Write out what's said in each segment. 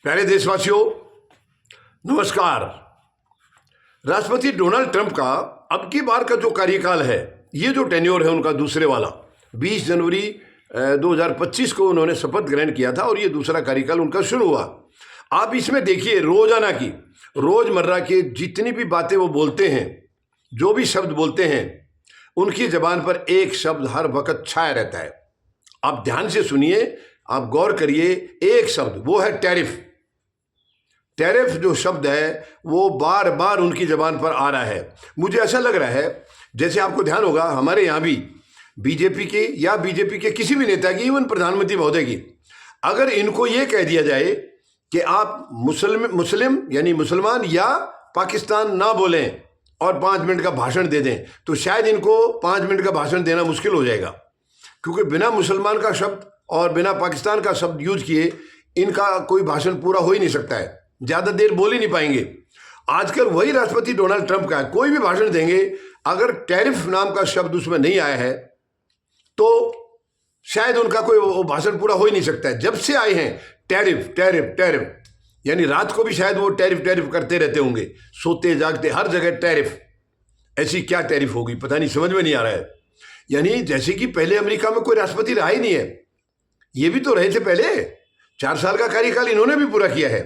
प्यारे देशवासियों, नमस्कार। राष्ट्रपति डोनाल्ड ट्रंप का अब की बार का जो कार्यकाल है, ये जो टेन्योर है उनका दूसरे वाला, 20 जनवरी 2025 को उन्होंने शपथ ग्रहण किया था और ये दूसरा कार्यकाल उनका शुरू हुआ। आप इसमें देखिए, रोजाना की रोजमर्रा के जितनी भी बातें वो बोलते हैं, जो भी शब्द बोलते हैं, उनकी जबान पर एक शब्द हर वक्त छाया रहता है। आप ध्यान से सुनिए, आप गौर करिए, एक शब्द, वो है टैरिफ। टैरिफ जो शब्द है वो बार बार उनकी जबान पर आ रहा है। मुझे ऐसा लग रहा है जैसे आपको ध्यान होगा, हमारे यहाँ भी बीजेपी के या बीजेपी के किसी भी नेता की, इवन प्रधानमंत्री महोदय की, अगर इनको ये कह दिया जाए कि आप मुस्लिम यानी मुसलमान या पाकिस्तान ना बोलें और 5 मिनट का भाषण दे दें, तो शायद इनको 5 मिनट का भाषण देना मुश्किल हो जाएगा, क्योंकि बिना मुसलमान का शब्द और बिना पाकिस्तान का शब्द यूज किए इनका कोई भाषण पूरा हो ही नहीं सकता है, ज़्यादा देर बोल ही नहीं पाएंगे। आजकल वही राष्ट्रपति डोनाल्ड ट्रंप का है, कोई भी भाषण देंगे, अगर टैरिफ नाम का शब्द उसमें नहीं आया है तो शायद उनका कोई भाषण पूरा हो ही नहीं सकता है। जब से आए हैं टैरिफ टैरिफ टैरिफ, यानी रात को भी शायद वो टैरिफ टैरिफ करते रहते होंगे, सोते जागते हर जगह टैरिफ। ऐसी क्या टैरिफ होगी, पता नहीं, समझ में नहीं आ रहा है। यानी जैसे कि पहले अमेरिका में कोई राष्ट्रपति रहा ही नहीं है, ये भी तो रहे थे पहले, 4 साल का कार्यकाल इन्होंने भी पूरा किया है,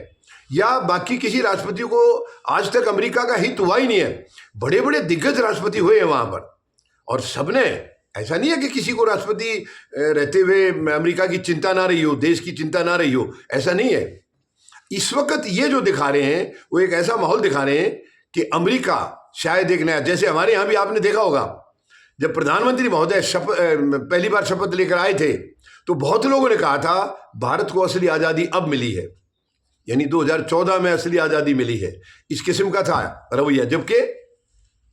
या बाकी किसी राष्ट्रपति को आज तक अमेरिका का हित हुआ ही नहीं है। बड़े बड़े दिग्गज राष्ट्रपति हुए हैं वहां पर, और सबने, ऐसा नहीं है कि किसी को राष्ट्रपति रहते हुए अमेरिका की चिंता ना रही हो, देश की चिंता ना रही हो, ऐसा नहीं है। इस वक्त ये जो दिखा रहे हैं वो एक ऐसा माहौल दिखा रहे हैं कि अमेरिका शायद एक नया, जैसे हमारे यहाँ भी आपने देखा होगा, जब प्रधानमंत्री महोदय पहली बार शपथ लेकर आए थे तो बहुत लोगों ने कहा था भारत को असली आज़ादी अब मिली है, यानी 2014 में असली आज़ादी मिली है, इस किस्म का था रवैया। जबकि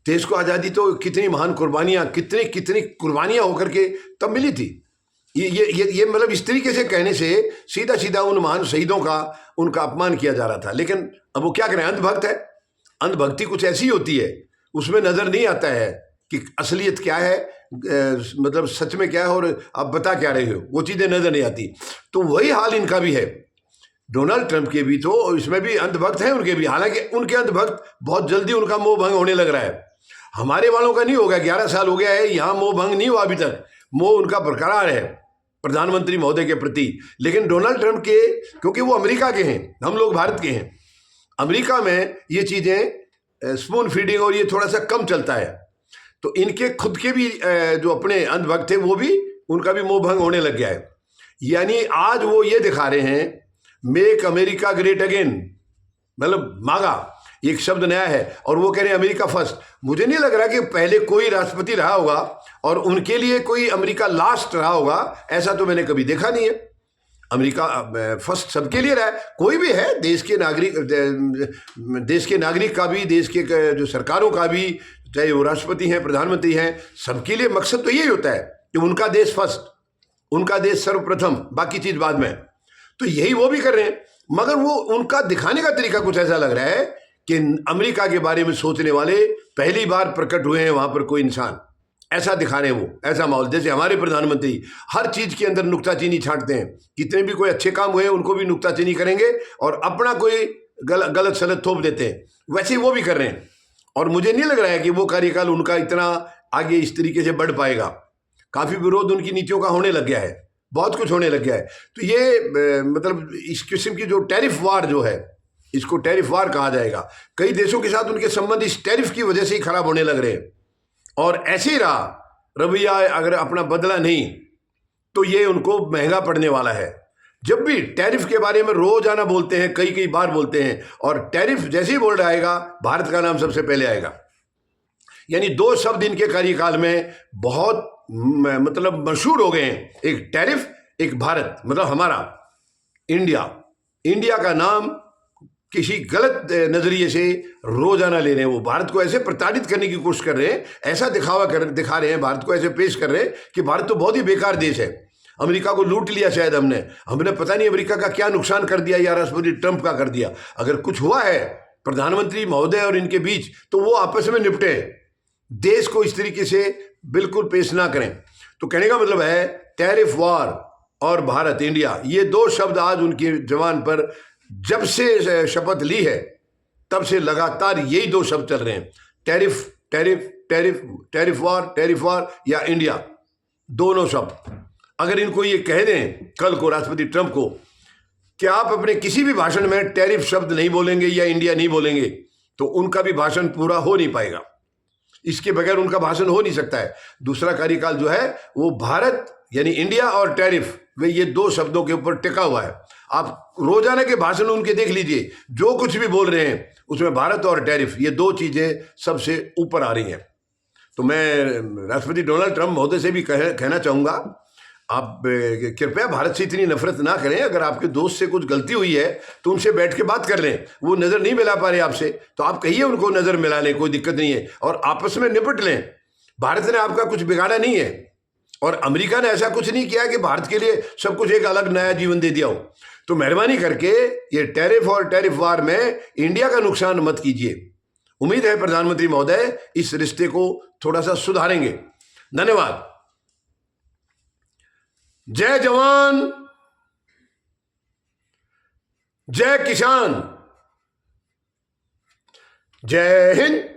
देश को आज़ादी तो कितनी महान कुर्बानियाँ, कितनी कुर्बानियाँ होकर के तब मिली थी। ये मतलब इस तरीके से कहने से सीधा सीधा उन महान शहीदों का, उनका अपमान किया जा रहा था। लेकिन अब वो क्या करें, अंधभक्त है। अंधभक्ति कुछ ऐसी होती है, उसमें नज़र नहीं आता है कि असलियत क्या है, मतलब सच में क्या है और आप बता क्या रहे हो, वो चीज़ें नज़र नहीं आती। तो वही हाल इनका भी है, डोनाल्ड ट्रंप के भी, तो इसमें भी अंधभक्त हैं उनके भी। हालांकि उनके अंधभक्त बहुत जल्दी उनका मोह भंग होने लग रहा है, हमारे वालों का नहीं होगा। 11 साल हो गया है, यहाँ मोह भंग नहीं हुआ अभी तक, मोह उनका बरकरार है प्रधानमंत्री महोदय के प्रति। लेकिन डोनाल्ड ट्रंप के, क्योंकि वो अमेरिका के हैं, हम लोग भारत के हैं, अमेरिका में ये चीज़ें स्पून फीडिंग और ये थोड़ा सा कम चलता है, तो इनके खुद के भी जो अपने अंधभक्त थे वो भी, उनका भी मोह भंग होने लग गया है। यानी आज वो ये दिखा रहे हैं, मेक अमेरिका ग्रेट अगेन, मतलब मागा, एक शब्द नया है, और वो कह रहे हैं अमेरिका फर्स्ट। मुझे नहीं लग रहा कि पहले कोई राष्ट्रपति रहा होगा और उनके लिए कोई अमेरिका लास्ट रहा होगा, ऐसा तो मैंने कभी देखा नहीं है। अमेरिका फर्स्ट सबके लिए रहा है, कोई भी है, देश के नागरिक का भी, देश के जो सरकारों का भी, चाहे वो राष्ट्रपति हैं, प्रधानमंत्री हैं, सबके लिए मकसद तो यही होता है कि उनका देश फर्स्ट, उनका देश सर्वप्रथम, बाकी चीज बाद में। तो यही वो भी कर रहे हैं, मगर वो उनका दिखाने का तरीका कुछ ऐसा लग रहा है कि अमेरिका के बारे में सोचने वाले पहली बार प्रकट हुए हैं वहां पर कोई इंसान, ऐसा दिखा रहे हैं वो, ऐसा माहौल। जैसे हमारे प्रधानमंत्री हर चीज के अंदर नुक्ताचीनी छांटते हैं, कितने भी कोई अच्छे काम हुए उनको भी नुक्ताचीनी करेंगे और अपना कोई गलत सलत थोप देते हैं, वैसे ही वो भी कर रहे हैं। और मुझे नहीं लग रहा है कि वो कार्यकाल उनका इतना आगे इस तरीके से बढ़ पाएगा। काफी विरोध उनकी नीतियों का होने लग गया है, बहुत कुछ होने लग गया है। तो ये मतलब इस किस्म की जो टैरिफ वार जो है, इसको टैरिफ वार कहा जाएगा। कई देशों के साथ उनके संबंध इस टैरिफ की वजह से ही खराब होने लग रहे हैं, और ऐसे ही रहा रवैया, अगर अपना बदला नहीं तो ये उनको महंगा पड़ने वाला है। जब भी टैरिफ के बारे में रोजाना बोलते हैं, कई बार बोलते हैं, और टैरिफ जैसे ही बोल आएगा भारत का नाम सबसे पहले आएगा। यानी 2 शब्द इनके कार्यकाल में बहुत मतलब मशहूर हो गए हैं, एक टैरिफ, एक भारत, मतलब हमारा इंडिया। इंडिया का नाम किसी गलत नजरिए से रोजाना ले रहे हैं, वो भारत को ऐसे प्रताड़ित करने की कोशिश कर रहे हैं, ऐसा दिखा रहे हैं, भारत को ऐसे पेश कर रहे हैं कि भारत तो बहुत ही बेकार देश है, अमेरिका को लूट लिया शायद हमने पता नहीं अमेरिका का क्या नुकसान कर दिया या राष्ट्रपति ट्रंप का कर दिया। अगर कुछ हुआ है प्रधानमंत्री महोदय और इनके बीच तो वो आपस में निपटे, देश को इस तरीके से बिल्कुल पेश ना करें। तो कहने का मतलब है टैरिफ वार और भारत, इंडिया, ये 2 शब्द आज उनकी जबान पर जब से शपथ ली है तब से लगातार यही दो शब्द चल रहे हैं, टैरिफ टैरिफ टैरिफ, टैरिफ वार या इंडिया, दोनों शब्द। अगर इनको ये कह दें कल को राष्ट्रपति ट्रंप को कि आप अपने किसी भी भाषण में टैरिफ शब्द नहीं बोलेंगे या इंडिया नहीं बोलेंगे, तो उनका भी भाषण पूरा हो नहीं पाएगा। इसके बगैर उनका भाषण हो नहीं सकता है। दूसरा कार्यकाल जो है वो भारत यानी इंडिया और टैरिफ, वे ये दो शब्दों के ऊपर टिका हुआ है। आप रोजाना के भाषण उनके देख लीजिए, जो कुछ भी बोल रहे हैं उसमें भारत और टैरिफ ये दो चीजें सबसे ऊपर आ रही हैं। तो मैं राष्ट्रपति डोनाल्ड ट्रंप महोदय से भी कहना चाहूंगा, आप कृपया भारत से इतनी नफरत ना करें। अगर आपके दोस्त से कुछ गलती हुई है तो उनसे बैठ के बात कर लें। वो नज़र नहीं मिला पा रहे आपसे, तो आप कहिए उनको नज़र मिला लें, कोई दिक्कत नहीं है, और आपस में निपट लें। भारत ने आपका कुछ बिगाड़ा नहीं है और अमेरिका ने ऐसा कुछ नहीं किया कि भारत के लिए सब कुछ एक अलग नया जीवन दे दिया हो। तो मेहरबानी करके ये टैरिफ और टैरिफ वार में इंडिया का नुकसान मत कीजिए। उम्मीद है प्रधानमंत्री महोदय इस रिश्ते को थोड़ा सा सुधारेंगे। धन्यवाद। जय जवान, जय किसान, जय हिंद।